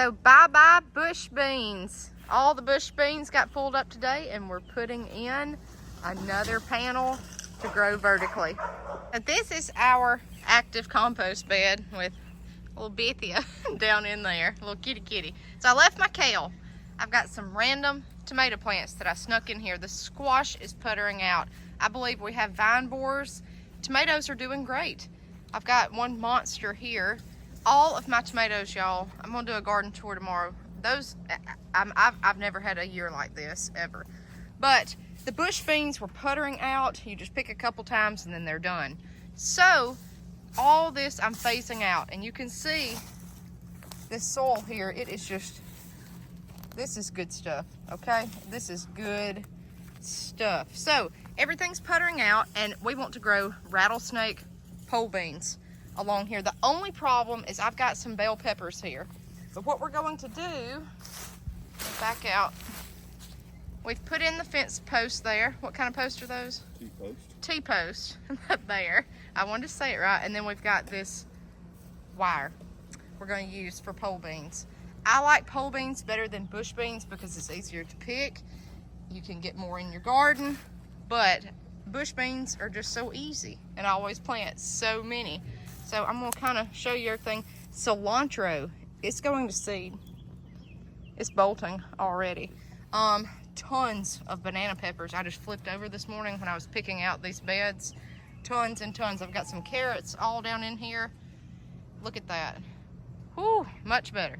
So bye-bye bush beans. All the bush beans got pulled up today, and we're putting in another panel to grow vertically. Now, this is our active compost bed with a little Bethia down in there, a little kitty. So I left my kale. I've got some random tomato plants that I snuck in here. The squash is puttering out. I believe we have vine borers. Tomatoes are doing great. I've got one monster here. All of my tomatoes, y'all, I'm gonna do a garden tour tomorrow. Those, I've never had a year like this, ever. But the bush beans were puttering out. You just pick a couple times and then they're done. So, all this I'm phasing out. And you can see this soil here, it is just, this is good stuff, okay? This is good stuff. So, everything's puttering out, and we want to grow rattlesnake pole beans along here. The only problem is I've got some bell peppers here. But what we're going to do, back out, we've put in the fence posts there. What kind of posts are those? T-post. T-post there. I wanted to say it right. And then we've got this wire we're going to use for pole beans. I like pole beans better than bush beans because it's easier to pick. You can get more in your garden, but bush beans are just so easy, and I always plant so many. So I'm going to kind of show you everything. Cilantro, it's going to seed. It's bolting already. Tons of banana peppers. I just flipped over this morning when I was picking out these beds. Tons and tons. I've got some carrots all down in here. Look at that. Whew, much better.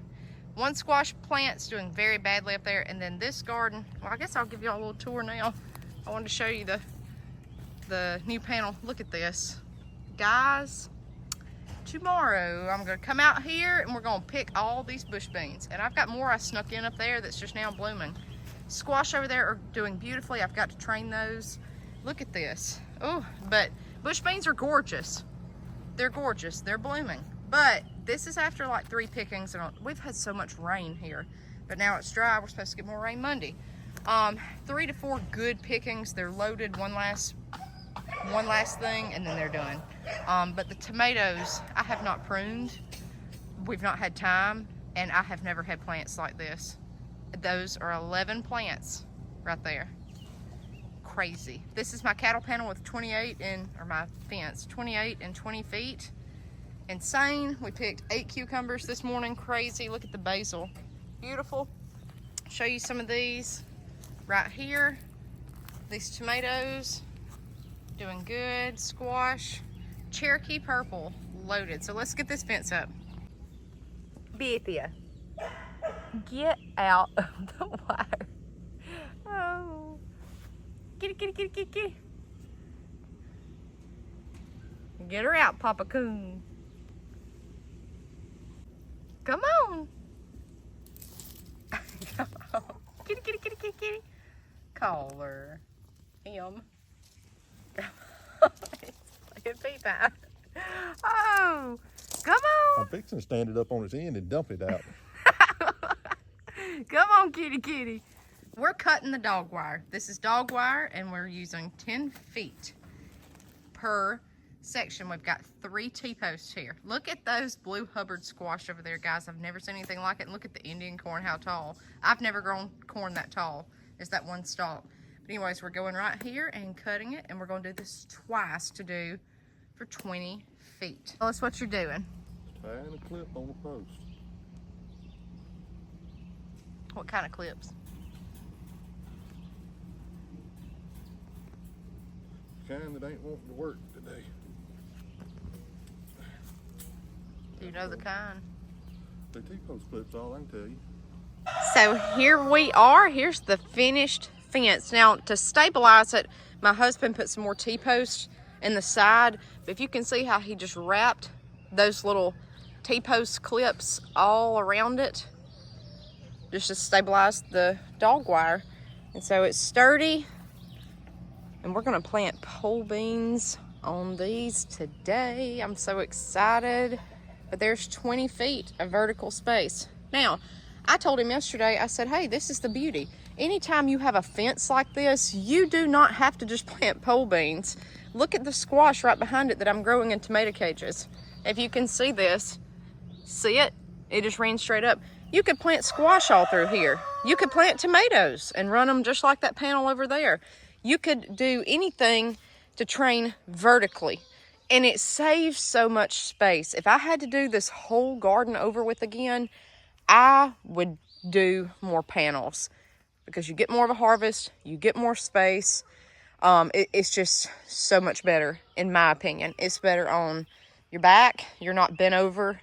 One squash plant's doing very badly up there, and then this garden, well, I guess I'll give y'all a little tour now. I wanted to show you the new panel. Look at this. Guys, tomorrow I'm gonna come out here and we're gonna pick all these bush beans. And I've got more I snuck in up there that's just now blooming. Squash over there are doing beautifully. I've got to train those. Look at this. Oh, but bush beans are gorgeous. They're gorgeous, they're blooming. But this is after like 3 pickings, and we've had so much rain here. But now it's dry, we're supposed to get more rain Monday. 3 to 4 good pickings. They're loaded, one last thing, and then they're done. But the tomatoes, I have not pruned. We've not had time, and I have never had plants like this. Those are 11 plants right there. Crazy. This is my cattle panel with 28 or my fence, 28 and 20 feet. Insane. We picked 8 cucumbers this morning. Crazy. Look at the basil. Beautiful. Show you some of these right here. These tomatoes, doing good. Squash. Cherokee purple, loaded. So let's get this fence up. Bethia, get out of the wire. Oh. Kitty. Get her out, Papa Coon. Come on. Come on. Kitty. Call her. Him. Come on. It's playing time. Oh, come on. I'm fixing to stand it up on its end and dump it out. Come on, kitty. We're cutting the dog wire. This is dog wire, and we're using 10 feet per section. We've got 3 T-posts here. Look at those blue Hubbard squash over there, guys. I've never seen anything like it. And look at the Indian corn, how tall. I've never grown corn that tall. Is that one stalk. But anyways, we're going right here and cutting it, and we're going to do this twice to do for 20 feet. Tell us what you're doing. Tying a clip on the post. What kind of clips? Kind that ain't wanting to work today. Do you know the kind? The T-post clips, all I can tell you. So here we are. Here's the finished fence. Now, to stabilize it, my husband put some more T-posts in the side. But if you can see how he just wrapped those little T-post clips all around it, just to stabilize the dog wire. And so it's sturdy. And we're gonna plant pole beans on these today. I'm so excited. But there's 20 feet of vertical space. Now, I told him yesterday, I said, hey, this is the beauty. Anytime you have a fence like this, you do not have to just plant pole beans. Look at the squash right behind it that I'm growing in tomato cages. If you can see this, see it? It just ran straight up. You could plant squash all through here. You could plant tomatoes and run them just like that panel over there. You could do anything to train vertically. And it saves so much space. If I had to do this whole garden over with again, I would do more panels because you get more of a harvest, you get more space. It's just so much better, in my opinion. It's better on your back. You're not bent over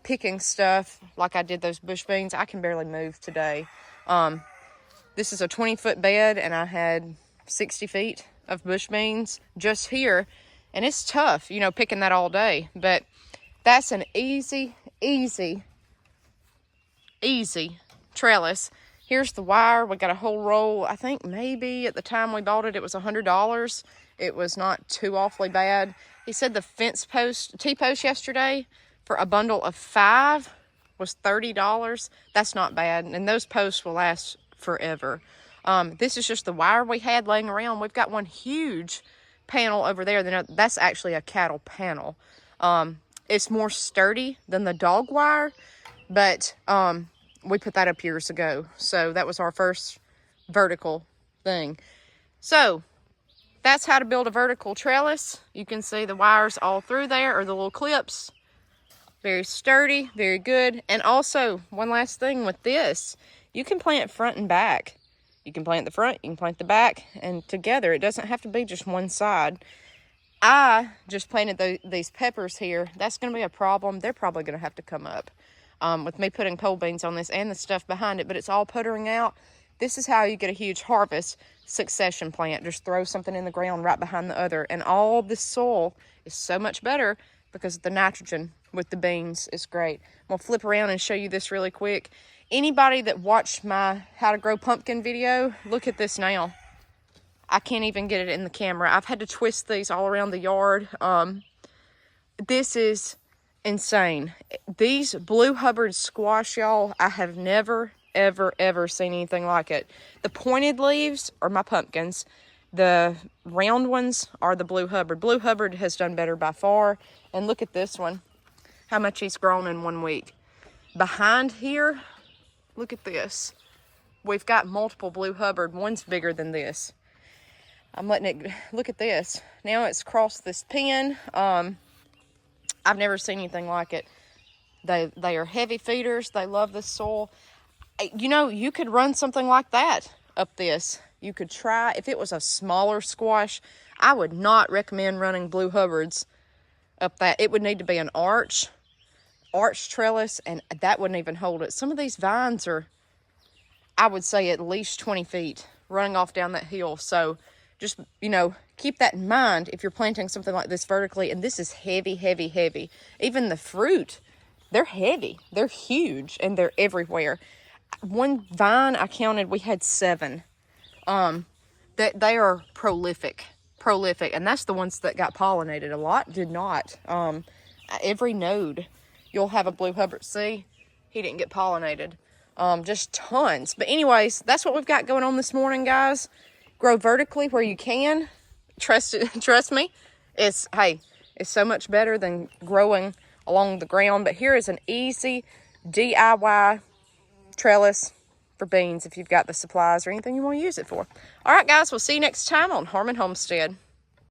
picking stuff like I did those bush beans. I can barely move today. This is a 20-foot bed, and I had 60 feet of bush beans just here. And it's tough, you know, picking that all day. But that's an easy trellis. Here's the wire. We got a whole roll. I think maybe at the time we bought it, it was $100. It was not too awfully bad. He said the fence post, T-post yesterday for a bundle of 5 was $30. That's not bad. And those posts will last forever. This is just the wire we had laying around. We've got one huge panel over there. That's actually a cattle panel. It's more sturdy than the dog wire, but we put that up years ago. So that was our first vertical thing. So that's how to build a vertical trellis. You can see the wires all through there, or the little clips. Very sturdy, very good. And also, one last thing with this, you can plant front and back. You can plant the front, you can plant the back, and together. It doesn't have to be just one side. I just planted these peppers here. That's going to be a problem. They're probably going to have to come up with me putting pole beans on this and the stuff behind it, but it's all puttering out. This is how you get a huge harvest. Succession plant. Just throw something in the ground right behind the other, and all this soil is so much better because the nitrogen with the beans is great. I'm going to flip around and show you this really quick. Anybody that watched my how to grow pumpkin video, look at this now. I can't even get it in the camera. I've had to twist these all around the yard. This is insane. These Blue Hubbard squash, y'all, I have never, ever seen anything like it. The pointed leaves are my pumpkins. The round ones are the Blue Hubbard. Blue Hubbard has done better by far. And look at this one, how much he's grown in 1 week. Behind here, look at this. We've got multiple Blue Hubbard. One's bigger than this. I'm letting it, look at this. Now it's crossed this pin. I've never seen anything like it. They are heavy feeders. They love this soil. You know, you could run something like that up this. You could try, if it was a smaller squash, I would not recommend running Blue Hubbards up that. It would need to be an arch trellis, and that wouldn't even hold it. Some of these vines are, I would say, at least 20 feet running off down that hill. So just, you know, keep that in mind if you're planting something like this vertically. And this is heavy, heavy, heavy. Even the fruit, they're heavy. They're huge, and they're everywhere. One vine I counted, we had 7. That they are prolific, and that's the ones that got pollinated. A lot did not. Every node, you'll have a Blue Hubbard. See, he didn't get pollinated. Just tons. But anyways, that's what we've got going on this morning, guys. Grow vertically where you can. Trust me. It's so much better than growing along the ground. But here is an easy DIY trellis for beans if you've got the supplies or anything you want to use it for. All right, guys, we'll see you next time on Homestead.